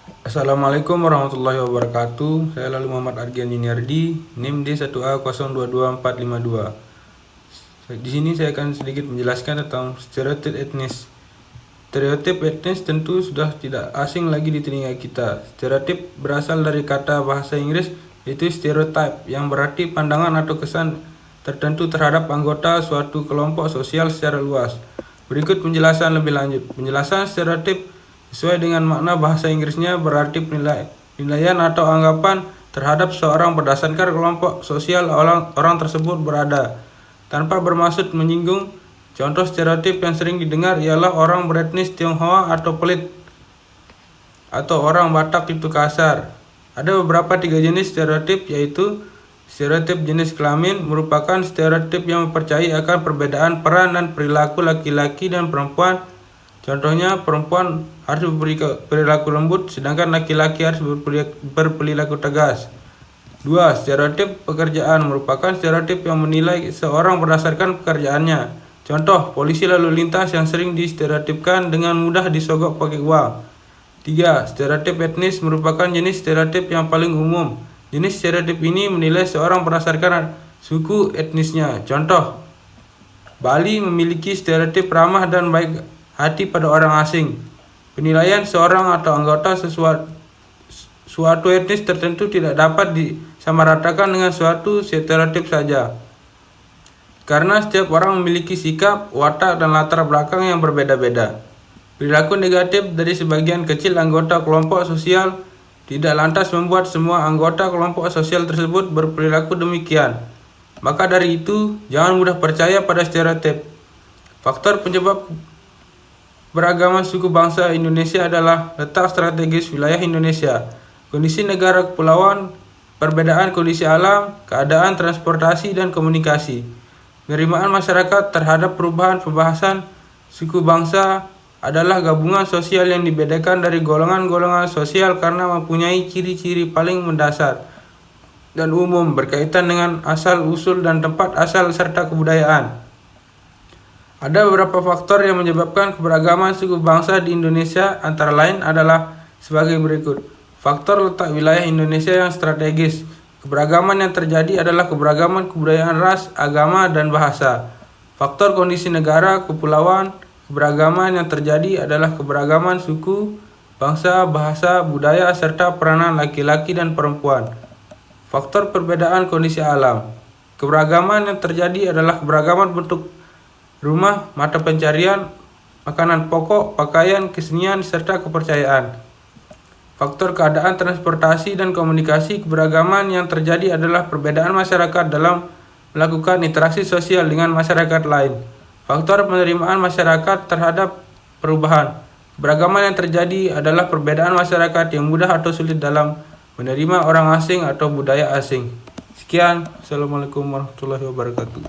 Assalamualaikum warahmatullahi wabarakatuh. Saya lalu Muhammad Argian Yuniardi, NIM D1A022452. Di sini saya akan sedikit menjelaskan tentang stereotip etnis. Stereotip etnis tentu sudah tidak asing lagi di telinga kita. Stereotip berasal dari kata bahasa Inggris yaitu stereotype, yang berarti pandangan atau kesan tertentu terhadap anggota suatu kelompok sosial secara luas. Berikut penjelasan lebih lanjut. Penjelasan stereotip sesuai dengan makna bahasa Inggrisnya berarti penilaian atau anggapan terhadap seorang berdasarkan kelompok sosial orang tersebut berada, tanpa bermaksud menyinggung. Contoh stereotip yang sering didengar ialah orang beretnis Tionghoa atau pelit, atau orang Batak itu kasar. Ada beberapa tiga jenis stereotip, yaitu stereotip jenis kelamin merupakan stereotip yang mempercayai akan perbedaan peran dan perilaku laki-laki dan perempuan. Contohnya, perempuan harus berperilaku lembut, sedangkan laki-laki harus berperilaku tegas. 2. Stereotip pekerjaan merupakan stereotip yang menilai seorang berdasarkan pekerjaannya. Contoh, polisi lalu lintas yang sering distereotipkan dengan mudah disogok pakai uang. 3. Stereotip etnis merupakan jenis stereotip yang paling umum. Jenis stereotip ini menilai seorang berdasarkan suku etnisnya. Contoh, Bali memiliki stereotip ramah dan baik hati pada orang asing. Penilaian seorang atau anggota suatu etnis tertentu tidak dapat disamaratakan dengan suatu stereotip saja, karena setiap orang memiliki sikap, watak, dan latar belakang yang berbeda-beda. Perilaku negatif dari sebagian kecil anggota kelompok sosial tidak lantas membuat semua anggota kelompok sosial tersebut berperilaku demikian. Maka dari itu, jangan mudah percaya pada stereotip. Faktor penyebab beragama suku bangsa Indonesia adalah letak strategis wilayah Indonesia, kondisi negara kepulauan, perbedaan kondisi alam, keadaan transportasi dan komunikasi. Penerimaan masyarakat terhadap perubahan pembahasan suku bangsa adalah gabungan sosial yang dibedakan dari golongan-golongan sosial karena mempunyai ciri-ciri paling mendasar dan umum berkaitan dengan asal-usul dan tempat asal serta kebudayaan. Ada beberapa faktor yang menyebabkan keberagaman suku bangsa di Indonesia, antara lain adalah sebagai berikut. Faktor letak wilayah Indonesia yang strategis. Keberagaman yang terjadi adalah keberagaman kebudayaan ras, agama, dan bahasa. Faktor kondisi negara, kepulauan. Keberagaman yang terjadi adalah keberagaman suku, bangsa, bahasa, budaya, serta peranan laki-laki dan perempuan. Faktor perbedaan kondisi alam. Keberagaman yang terjadi adalah keberagaman bentuk rumah, mata pencarian, makanan pokok, pakaian, kesenian, serta kepercayaan. Faktor keadaan transportasi dan komunikasi. Keberagaman yang terjadi adalah perbedaan masyarakat dalam melakukan interaksi sosial dengan masyarakat lain. Faktor penerimaan masyarakat terhadap perubahan. Keberagaman yang terjadi adalah perbedaan masyarakat yang mudah atau sulit dalam menerima orang asing atau budaya asing. Sekian, Assalamualaikum warahmatullahi wabarakatuh.